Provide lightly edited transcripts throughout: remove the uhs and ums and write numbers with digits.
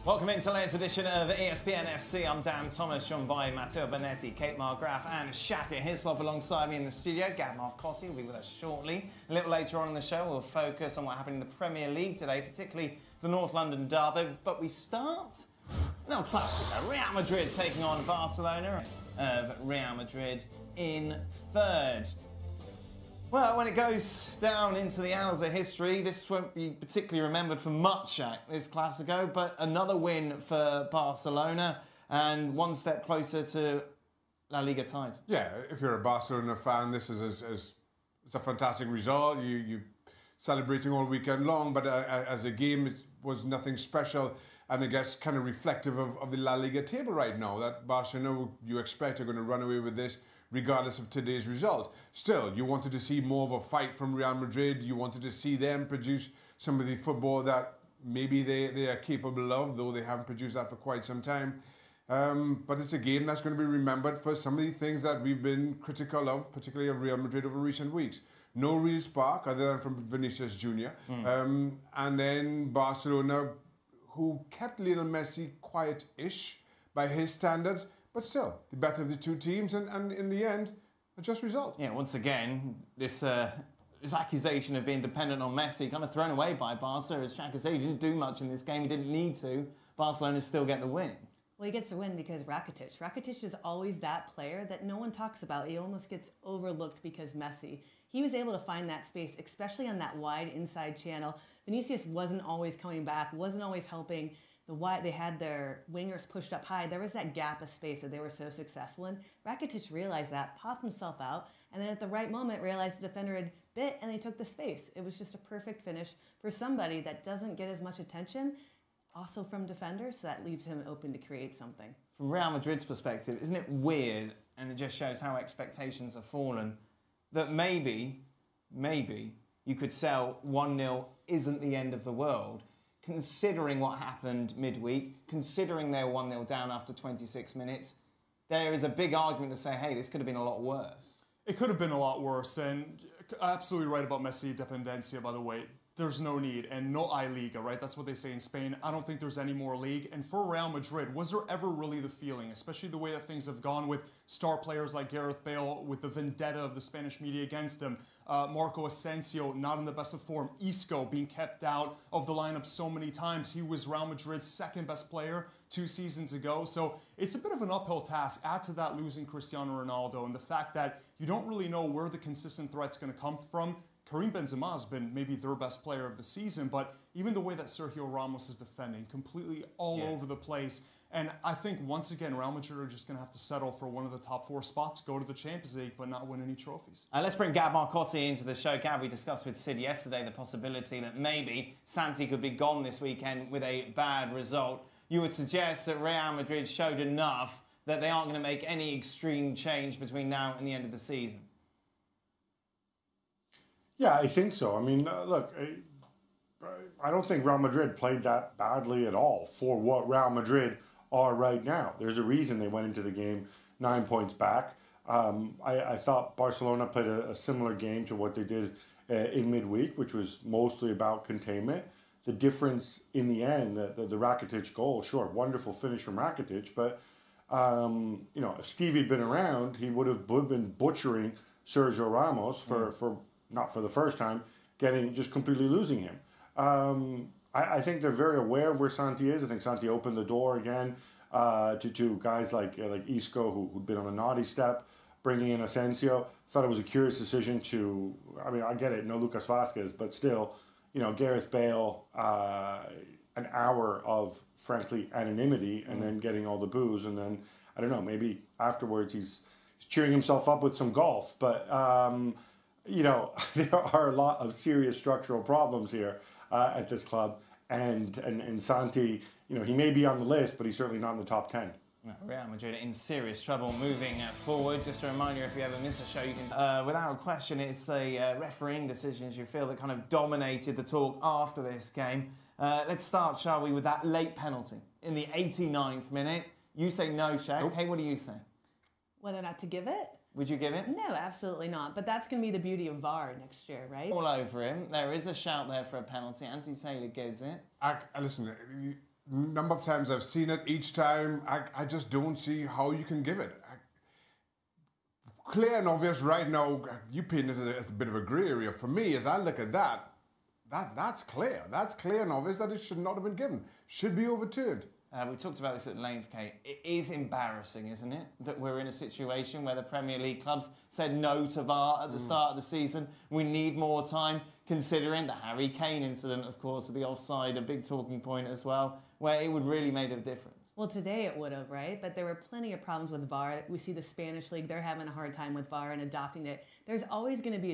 Welcome into the latest edition of ESPN FC. I'm Dan Thomas, joined by Matteo Bonetti, Kate Margraf and Shaka Hislop alongside me in the studio. Gab Marcotti will be with us shortly. A little later on in the show, we'll focus on what happened in the Premier League today, particularly the North London derby. But we start, El Clasico, Real Madrid taking on Barcelona, of Real Madrid in third. Well, when it goes down into the annals of history, this won't be particularly remembered for much, Shaq, this Clasico, but another win for Barcelona and one step closer to La Liga title. Yeah, if you're a Barcelona fan, this is it's a fantastic result. You celebrating all weekend long, but as a game, it was nothing special, and I guess kind of reflective of the La Liga table right now, that Barcelona, you expect, are going to run away with this regardless of today's result. Still, you wanted to see more of a fight from Real Madrid. You wanted to see them produce some of the football that maybe they are capable of, though they haven't produced that for quite some time. But it's a game that's going to be remembered for some of the things that we've been critical of, particularly of Real Madrid over recent weeks. No real spark other than from Vinicius Jr. And then Barcelona, who kept Lionel Messi quiet-ish by his standards, but still, the better of the two teams, and in the end, a just result. Yeah, once again, this accusation of being dependent on Messi kind of thrown away by Barca. As Shaka said, he didn't do much in this game. He didn't need to. Barcelona still get the win. Well, he gets the win because Rakitic is always that player that no one talks about. He almost gets overlooked because Messi. He was able to find that space, especially on that wide inside channel. Vinicius wasn't always coming back, wasn't always helping. They had their wingers pushed up high. There was that gap of space that they were so successful in. Rakitic realized that, popped himself out, and then at the right moment realized the defender had bit, and they took the space. It was just a perfect finish for somebody that doesn't get as much attention, also from defenders, so that leaves him open to create something. From Real Madrid's perspective, isn't it weird, and it just shows how expectations have fallen, that maybe you could sell 1-0 isn't the end of the world, considering what happened midweek, considering they were 1-0 down after 26 minutes. There is a big argument to say, hey, this could have been a lot worse. It could have been a lot worse, and absolutely right about Messi dependencia, by the way. There's no need, and no hay liga, right? That's what they say in Spain. I don't think there's any more league. And for Real Madrid, was there ever really the feeling, especially the way that things have gone with star players like Gareth Bale, with the vendetta of the Spanish media against him, Marco Asensio not in the best of form, Isco being kept out of the lineup so many times. He was Real Madrid's second best player 2 seasons ago. So it's a bit of an uphill task. Add to that losing Cristiano Ronaldo and the fact that you don't really know where the consistent threat's going to come from. Karim Benzema has been maybe their best player of the season, but even the way that Sergio Ramos is defending, completely all over the place. And I think, once again, Real Madrid are just going to have to settle for one of the top 4 spots, go to the Champions League, but not win any trophies. Let's bring Gab Marcotti into the show. Gab, we discussed with Sid yesterday the possibility that maybe Santi could be gone this weekend with a bad result. You would suggest that Real Madrid showed enough that they aren't going to make any extreme change between now and the end of the season? Yeah, I think so. I mean, look, I don't think Real Madrid played that badly at all for what Real Madrid are right now. There's a reason they went into the game 9 points back. I thought Barcelona played a similar game to what they did in midweek, which was mostly about containment. The difference in the end, the Rakitic goal, sure, wonderful finish from Rakitic, but you know, if Stevie had been around, he would have been butchering Sergio Ramos for not for the first time, just completely losing him. I think they're very aware of where Santi is. I think Santi opened the door again to guys like Isco, who'd been on the naughty step, bringing in Asensio. Thought it was a curious decision to, I mean, I get it, no Lucas Vazquez, but still, you know, Gareth Bale, an hour of, frankly, anonymity, and then getting all the boos, and then, I don't know, maybe afterwards he's cheering himself up with some golf, but you know, there are a lot of serious structural problems here at this club, and Santi, you know, he may be on the list, but he's certainly not in the top 10. Real Madrid in serious trouble moving forward. Just a reminder, if you ever miss a show, you can, without a question, it's the refereeing decisions you feel that kind of dominated the talk after this game. Let's start, shall we, with that late penalty in the 89th minute. You say no, Shaq. Nope. Hey, what do you say? Whether or not to give it? Would you give it? No, absolutely not. But that's going to be the beauty of VAR next year, right? All over him. There is a shout there for a penalty. Anthony Taylor gives it. Listen, number of times I've seen it, each time I just don't see how you can give it. Clear and obvious right now, you paint it as a bit of a grey area. For me, as I look at that's clear. That's clear and obvious that it should not have been given. Should be overturned. We talked about this at length, Kate. It is embarrassing, isn't it, that we're in a situation where the Premier League clubs said no to VAR at the start of the season. We need more time, considering the Harry Kane incident, of course, with the offside, a big talking point as well, where it would really made a difference. Well, today it would have, right? But there were plenty of problems with VAR. We see the Spanish league, they're having a hard time with VAR and adopting it. There's always going to be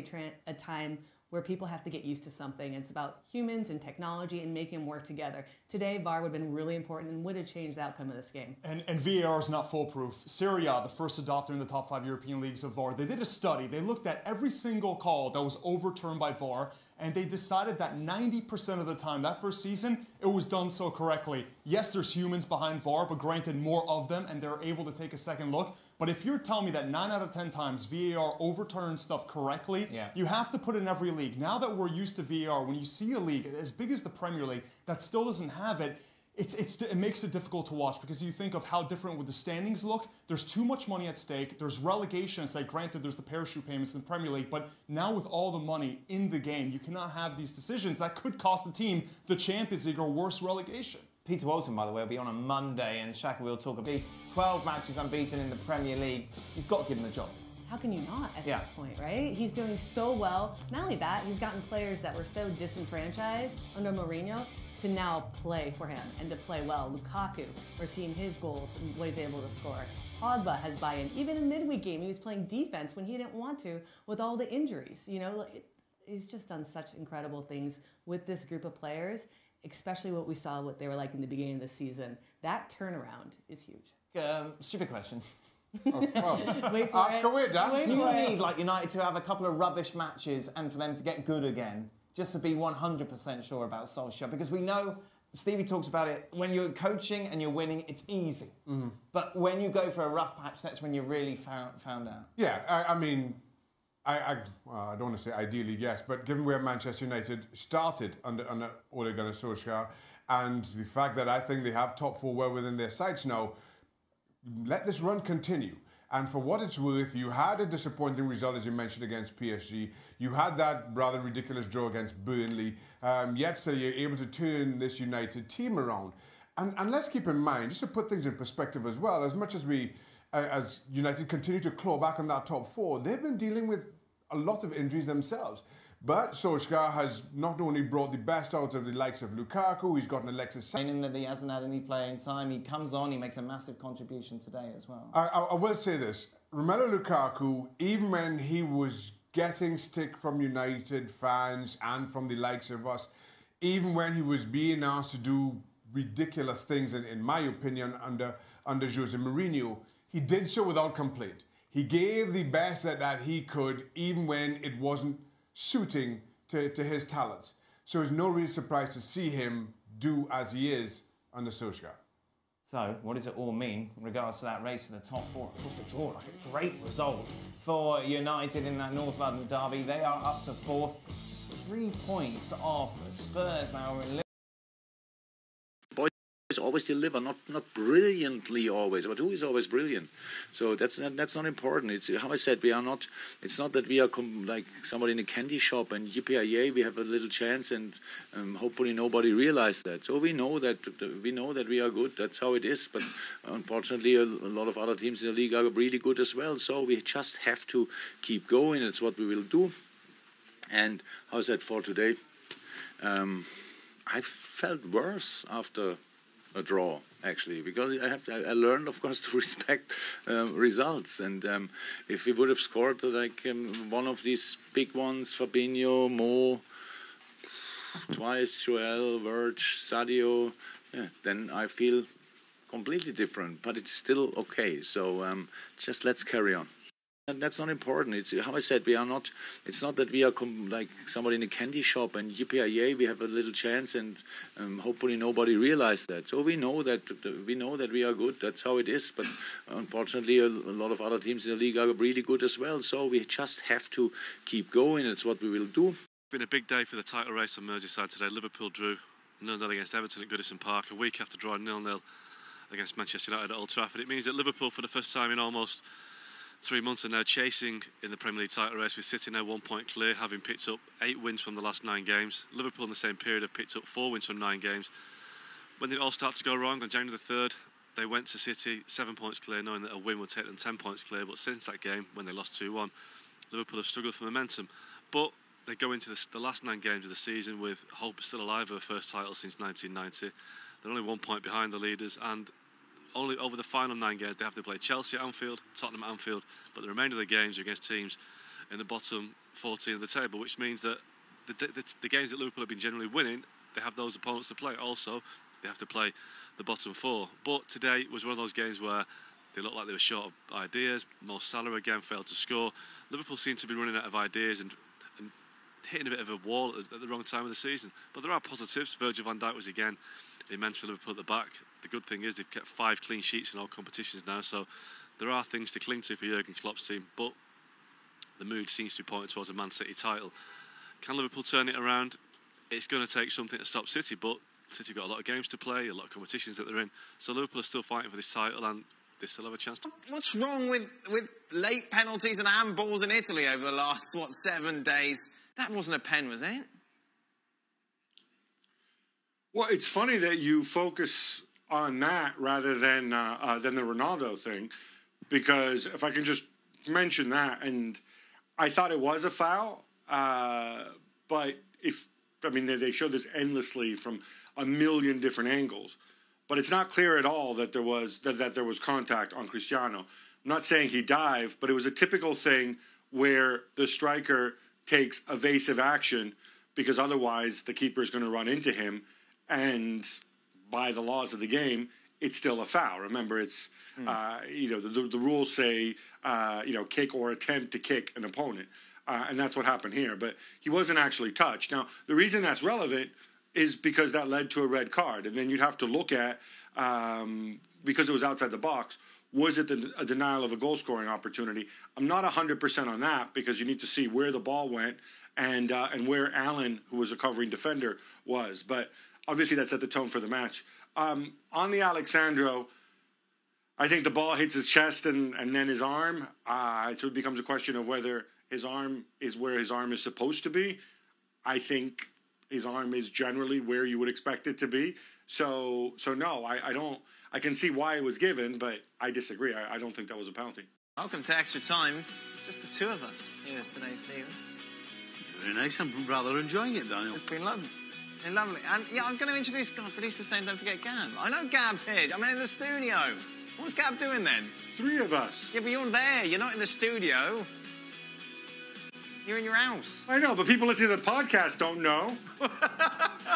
a time where people have to get used to something. It's about humans and technology and making them work together. Today, VAR would have been really important and would have changed the outcome of this game. And VAR is not foolproof. Serie A, the first adopter in the top 5 European leagues of VAR, they did a study. They looked at every single call that was overturned by VAR, and they decided that 90% of the time, that first season, it was done so correctly. Yes, there's humans behind VAR, but granted more of them, and they're able to take a second look. But if you're telling me that 9 out of 10 times VAR overturns stuff correctly, you have to put in every league. Now that we're used to VAR, when you see a league as big as the Premier League that still doesn't have it, it makes it difficult to watch because you think of how different would the standings look. There's too much money at stake. There's relegation. It's like, granted, there's the parachute payments in the Premier League, but now with all the money in the game, you cannot have these decisions that could cost a team the Champions League or worse, relegation. Peter Walton, by the way, will be on a Monday, and Shaka will talk about 12 matches unbeaten in the Premier League. You've got to give him the job. How can you not at this point, right? He's doing so well. Not only that, he's gotten players that were so disenfranchised under Mourinho to now play for him and to play well. Lukaku, we're seeing his goals and what he's able to score. Pogba has buy-in. Even in midweek game, he was playing defense when he didn't want to with all the injuries. You know, he's just done such incredible things with this group of players, especially what we saw, what they were like in the beginning of the season. That turnaround is huge. Stupid question. Oh, well, Wait for ask it. away, Dan. Do you need, like United, to have a couple of rubbish matches and for them to get good again, just to be 100% sure about Solskjaer? Because we know, Stevie talks about it, when you're coaching and you're winning, it's easy. But when you go for a rough patch, that's when you're really found out. Yeah, I mean, I don't want to say ideally, yes, but given where Manchester United started under Ole Gunnar Solskjaer, and the fact that I think they have top 4 well within their sights now, let this run continue. And for what it's worth, you had a disappointing result, as you mentioned, against PSG. You had that rather ridiculous draw against Burnley. Yet still, you're able to turn this United team around. And let's keep in mind, just to put things in perspective as well, as much as as United continue to claw back on that top 4, they've been dealing with a lot of injuries themselves. But Solskjaer has not only brought the best out of the likes of Lukaku, he's gotten Alexis Sanchez. In that he hasn't had any playing time, he comes on, he makes a massive contribution today as well. I will say this, Romelu Lukaku, even when he was getting stick from United fans and from the likes of us, even when he was being asked to do ridiculous things, in my opinion, under Jose Mourinho, he did so without complaint. He gave the best that he could, even when it wasn't suiting to his talents. So it's no real surprise to see him do as he is under Solskjaer. So, what does it all mean in regards to that race for the top 4? Of course, a draw, like a great result for United in that North London derby. They are up to 4th, just 3 points off Spurs now. Always deliver, not brilliantly always, but who is always brilliant? So that's not important. It's how I said, we are not. It's not that we are like somebody in a candy shop and yippee yay, we have a little chance, and hopefully nobody realized that. So we know that we are good. That's how it is. But unfortunately, a lot of other teams in the league are really good as well. So we just have to keep going. It's what we will do. And how's that for today? I felt worse after a draw, actually, because I learned, of course, to respect results. And if we would have scored like one of these big ones, Fabinho, Mo, twice, Joel, Verge, Sadio, then I feel completely different. But it's still okay. So just let's carry on. And that's not important. It's how I said, we are not. It's not that we are like somebody in a candy shop and yippee yay, we have a little chance, and hopefully nobody realized that. So we know that we are good. That's how it is. But unfortunately, a lot of other teams in the league are really good as well. So we just have to keep going. It's what we will do. It's been a big day for the title race on Merseyside today. Liverpool drew 0-0 against Everton at Goodison Park, a week after drawing 0-0 against Manchester United at Old Trafford. It means that Liverpool, for the first time in almost 3 months, are now chasing in the Premier League title race, with City now 1 point clear, having picked up 8 wins from the last 9 games. Liverpool in the same period have picked up 4 wins from 9 games. When did it all start to go wrong? On January the 3rd, they went to City 7 points clear, knowing that a win would take them 10 points clear. But since that game, when they lost 2-1, Liverpool have struggled for momentum. But they go into the last 9 games of the season with hope still alive of a first title since 1990. They're only 1 point behind the leaders, and only over the final 9 games they have to play Chelsea at Anfield, Tottenham at Anfield, but the remainder of the games are against teams in the bottom 14 of the table, which means that the games that Liverpool have been generally winning, they have those opponents to play. Also, they have to play the bottom 4. But today was one of those games where they looked like they were short of ideas. Mo Salah again failed to score. Liverpool seem to be running out of ideas and hitting a bit of a wall at the wrong time of the season. But there are positives. Virgil van Dijk was again immense for Liverpool at the back. The good thing is they've kept 5 clean sheets in all competitions now, so there are things to cling to for Jurgen Klopp's team, but the mood seems to be pointing towards a Man City title. Can Liverpool turn it around? It's going to take something to stop City, but City have got a lot of games to play, a lot of competitions that they're in, so Liverpool are still fighting for this title, and they still have a chance to... What's wrong with late penalties and handballs in Italy over the last, 7 days? That wasn't a pen, was it? Well, it's funny that you focus on that rather than the Ronaldo thing, because if I can just mention that, and I thought it was a foul, but they show this endlessly from a million different angles, but it's not clear at all that there was contact on Cristiano. I'm not saying he dived, but it was a typical thing where the striker takes evasive action because otherwise the keeper is going to run into him, and by the laws of the game, it's still a foul. Remember, it's the rules say kick or attempt to kick an opponent, and that's what happened here. But he wasn't actually touched. Now, the reason that's relevant is because that led to a red card, and then you'd have to look at because it was outside the box. Was it a denial of a goal-scoring opportunity? I'm not 100% on that, because you need to see where the ball went and where Allen, who was a covering defender, was. But obviously that set the tone for the match. On the Alexandro, I think the ball hits his chest and then his arm. So it becomes a question of whether his arm is where his arm is supposed to be. I think his arm is generally where you would expect it to be. So no, I don't. I can see why it was given, but I disagree. I don't think that was a penalty. Welcome to Extra Time. Just the 2 of us here today, Stephen. Very nice. I'm rather enjoying it, Daniel. It's been lovely. Lovely. And yeah, I'm going to introduce producer saying don't forget Gab. I know Gab's here. I'm in the studio. What's Gab doing then? 3 of us. Yeah, but you're there. You're not in the studio. You're in your house. I know, but people listening to the podcast don't know. Well,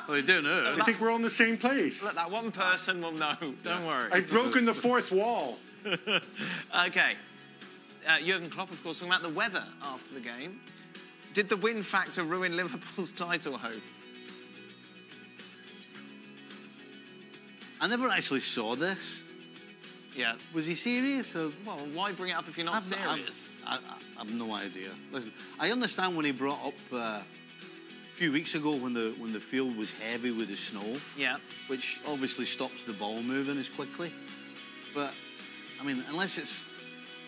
they do know. I think we're all in the same place. Look, that one person will know. Don't worry. I've broken the 4th wall. Okay. Jurgen Klopp, of course, talking about the weather after the game. Did the win factor ruin Liverpool's title hopes? I never actually saw this. Yeah. Was he serious? Or? Well, why bring it up if you're not serious? I've no idea. Listen, I understand when he brought up a few weeks ago when the field was heavy with the snow. Yeah. Which obviously stops the ball moving as quickly. But I mean, unless it's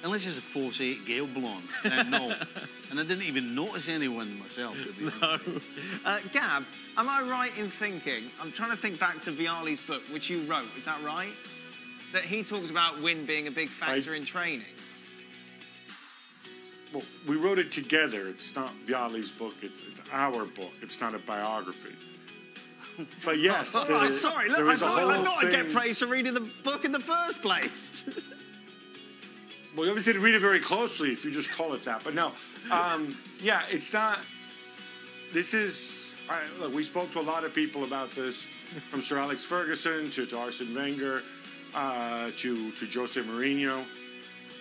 a force 8 gale blowing, then no. And I didn't even notice anyone myself. To be honest. Gab, am I right in thinking? I'm trying to think back to Vialli's book, which you wrote. Is that right? That he talks about wind being a big factor in training. Well, we wrote it together. It's not Vialli's book. It's our book. It's not a biography. But yes, sorry. Look, I thought I'd get praise for reading the book in the first place. Well, you obviously had to read it very closely if you just call it that. But no, yeah, it's not. This is. Look, we spoke to a lot of people about this, from Sir Alex Ferguson to Arsene Wenger. To Jose Mourinho,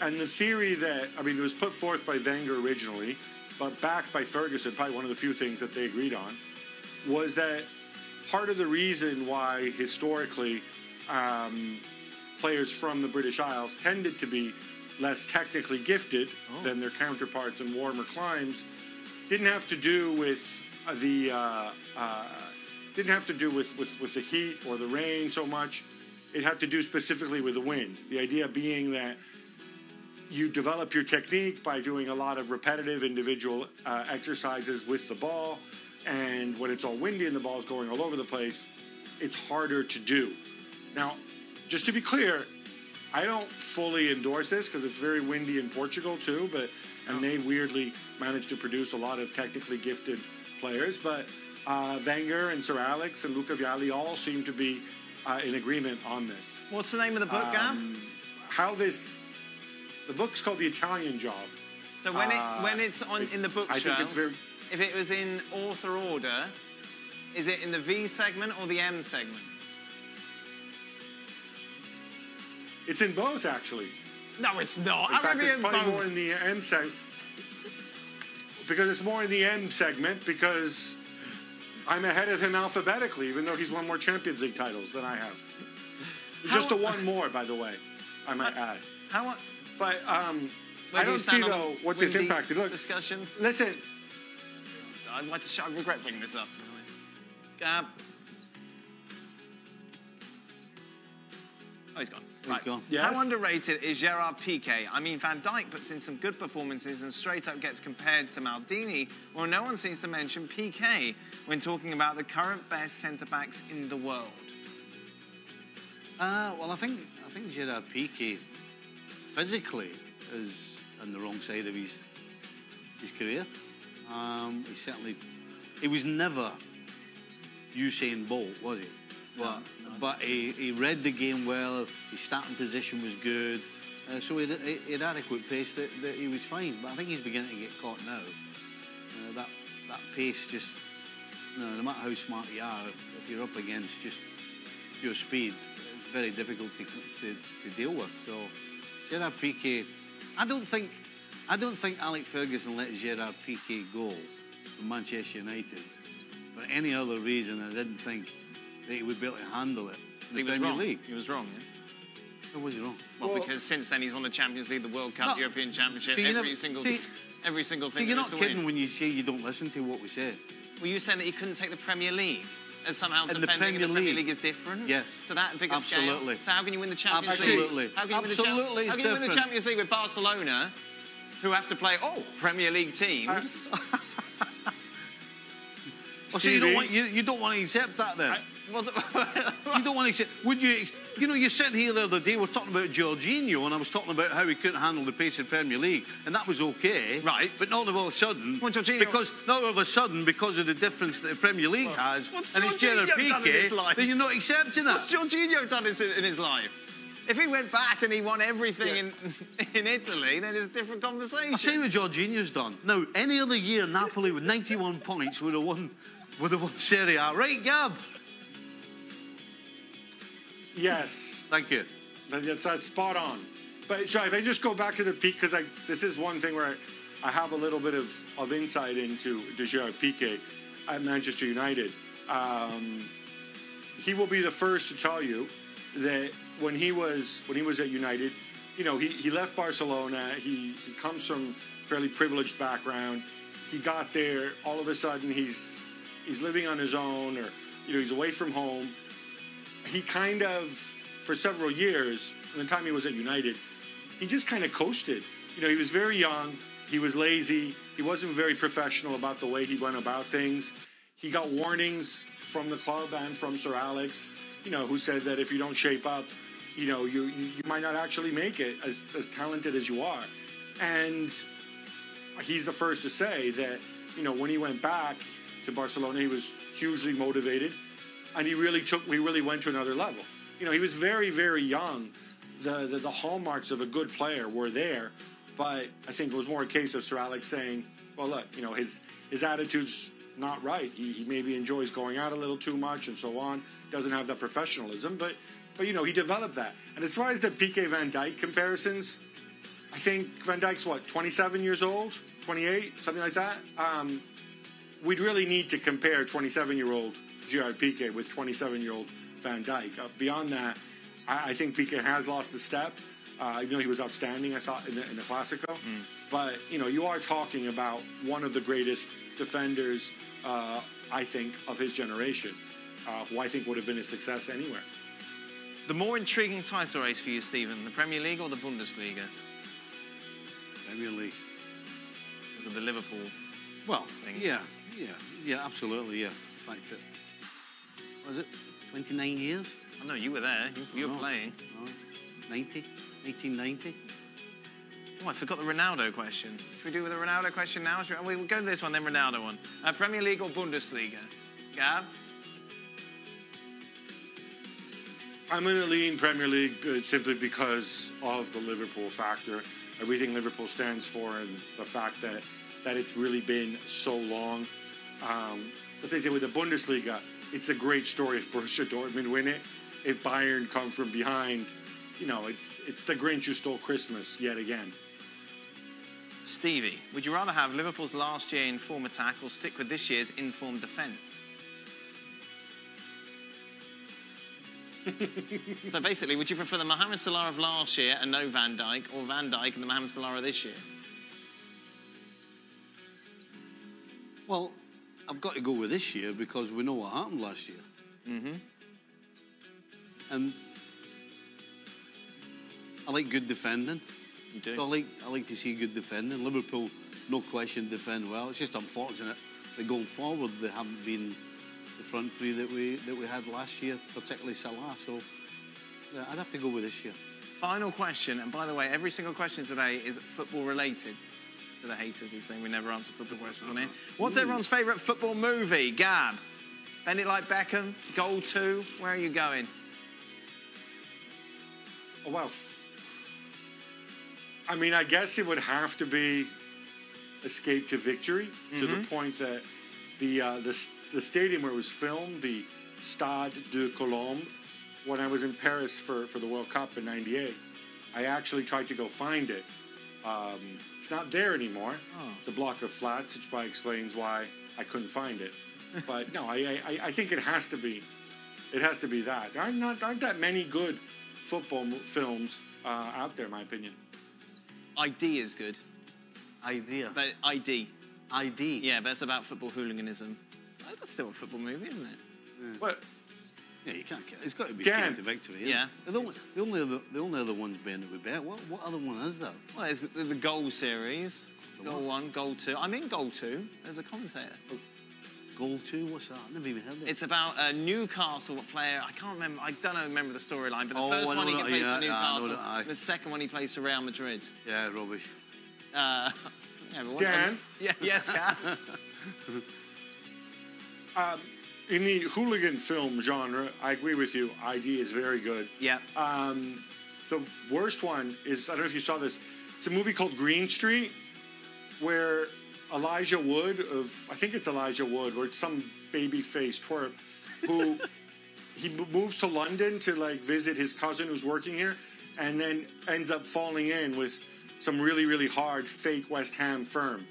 and the theory that, it was put forth by Wenger originally, but backed by Ferguson, probably one of the few things that they agreed on, was that part of the reason why historically players from the British Isles tended to be less technically gifted than their counterparts in warmer climes didn't have to do with the didn't have to do with the heat or the rain so much. It had to do specifically with the wind. The idea being that you develop your technique by doing a lot of repetitive individual exercises with the ball. And when it's all windy and the ball's going all over the place, it's harder to do. Now, just to be clear, I don't fully endorse this because it's very windy in Portugal too, and they weirdly managed to produce a lot of technically gifted players. But Wenger and Sir Alex and Luca Vialli all seem to be in agreement on this. What's the name of the book, Gab? The book's called The Italian Job. So when it's in the bookshelves, if it was in author order, is it in the V segment or the M segment? It's in both, actually. No, it's not. In fact, it's probably more in the M segment. Because it's more in the M segment, because I'm ahead of him alphabetically, even though he's won more Champions League titles than I have. Just one more, by the way, I might add. But I don't see, though, what this impacted. Look, discussion. Listen. I regret bringing this up. Gab. Oh, he's gone. Right. Gone. Yes. How underrated is Gerard Piqué? I mean, Van Dijk puts in some good performances and straight up gets compared to Maldini. Well, no one seems to mention Piqué when talking about the current best centre-backs in the world. Well, I think Gerard Piqué physically is on the wrong side of his career. He was never Usain Bolt, was he? But he read the game well. His starting position was good, so he had adequate pace that he was fine. But I think he's beginning to get caught now. That pace just, no matter how smart you are, if you're up against just pure speed, it's very difficult to deal with. So Gerard Piqué, I don't think Alex Ferguson let Gerard Piqué go from Manchester United for any other reason. I didn't think that he would be able to handle it in the Premier League. He was wrong, yeah? How was he wrong? Well, because since then he's won the Champions League, the World Cup, the European Championship, every single thing. So you're not kidding when you say you don't listen to what we say. Were you saying that he couldn't take the Premier League? As somehow And defending the Premier League is different? Yes. To that bigger Absolutely. scale? So how can you win the Champions Absolutely. League? How can you Absolutely. How can you win the Champions League with Barcelona, who have to play Premier League teams? So you don't want to accept that then? You don't want to accept. Would you? You know, you sat here the other day. We're talking about Jorginho, and I was talking about how he couldn't handle the pace of the Premier League, and that was okay. Right. But not all of a sudden, Jorginho, because of the difference that the Premier League has, and it's Gerard Piqué, then you're not accepting that. What's Jorginho done in his life? If he went back and he won everything in Italy, then it's a different conversation. I'll say what Jorginho's done. Now, any other year, Napoli with 91 points would have won Serie A. Right, Gab? Yes. Thank you. That's spot on. But so if I just go back to the Piqué, because this is one thing where I have a little bit of insight into Gerard Piqué at Manchester United. He will be the first to tell you that when he was at United, you know, he left Barcelona. He comes from a fairly privileged background. He got there. All of a sudden, he's living on his own, or he's away from home. He kind of, for several years, from the time he was at United, he just kind of coasted. He was very young. He was lazy. He wasn't very professional about the way he went about things. He got warnings from the club and from Sir Alex, who said that if you don't shape up, you might not actually make it as talented as you are. And he's the first to say that, when he went back to Barcelona, he was hugely motivated, and he really went to another level. He was very, very young. The hallmarks of a good player were there, but I think it was more a case of Sir Alex saying, well, look, his attitude's not right. He maybe enjoys going out a little too much and so on. Doesn't have that professionalism, but he developed that. And as far as the Piqué Van Dijk comparisons, I think Van Dijk's 27 years old, 28, something like that. We'd really need to compare 27-year-old Gerard Piqué with 27-year-old Van Dijk. Beyond that, I think Piqué has lost a step. Even though he was outstanding, I thought, in the Clasico. But, you are talking about one of the greatest defenders, I think, of his generation. who I think would have been a success anywhere. The more intriguing title race for you, Stephen, the Premier League or the Bundesliga? Premier League. Because of the Liverpool Well, thing. yeah, absolutely, yeah. The fact that, was it 29 years? I know, you were there. You were playing. No, 1890. Oh, I forgot the Ronaldo question. Should we do with the Ronaldo question now? We'll go to this one, then Ronaldo one. Premier League or Bundesliga? Gab? I'm going to lean Premier League simply because of the Liverpool factor. Everything Liverpool stands for and the fact that it's really been so long. Let's say with the Bundesliga, it's a great story if Borussia Dortmund win it. If Bayern come from behind, you know, it's the Grinch who stole Christmas yet again. Stevie, would you rather have Liverpool's last year in form attack or stick with this year's in-form defence? So basically, would you prefer the Mohamed Salah of last year and no Van Dijk, or Van Dijk and the Mohamed Salah of this year? Well, I've got to go with this year because we know what happened last year. Mm-hmm. And I like good defending. You do? So I like to see good defending. Liverpool, no question, defend well. It's just unfortunate that going forward they haven't been the front three that we had last year, particularly Salah. So yeah, I'd have to go with this year. Final question, and by the way, every single question today is football related. For the haters who say we never answer football questions on here. What's everyone's favourite football movie? Gab? Bend It Like Beckham? Goal 2? Where are you going? Oh, well, I mean, I guess it would have to be Escape to Victory, to the point that the stadium where it was filmed, the Stade de Colombes, when I was in Paris for the World Cup in '98, I actually tried to go find it. It's not there anymore. Oh. It's a block of flats, which probably explains why I couldn't find it. But no, I think it has to be that. There aren't that many good football films out there, in my opinion. ID is good. Idea. But ID. ID. Yeah, but it's about football hooliganism. Oh, that's still a football movie, isn't it? Yeah. But yeah, you can't. It's got to be Dan. Escape to Victory. Yeah. The only other one's Ben that we bet. What other one is there? Well, there's the goal series. Goal 1, goal 2. I'm in goal 2 as a commentator. Goal 2? What's that? I've never even heard of it. It's about a Newcastle player. I can't remember. I don't remember the storyline. But the first one he plays for Newcastle. The second one he plays for Real Madrid. Yeah, rubbish. Yeah, but Dan? Yes, Gab. In the hooligan film genre, I agree with you. ID is very good. Yeah. The worst one is, I don't know if you saw this, it's a movie called Green Street, where Elijah Wood I think it's Elijah Wood, or it's some baby-faced twerp, who he moves to London to like visit his cousin who's working here, and then ends up falling in with some really, really hard fake West Ham firm.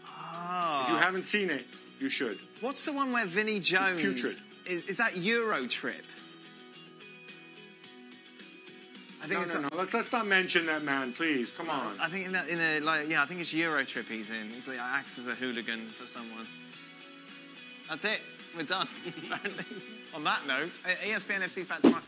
Oh. If you haven't seen it, you should. What's the one where Vinnie Jones... It's putrid. Is that Euro Trip? I think No. Let's not mention that man, please. Come on. I think I think it's Euro Trip he's in. He's like acts as a hooligan for someone. That's it. We're done. Apparently. On that note, ESPN FC's back tomorrow.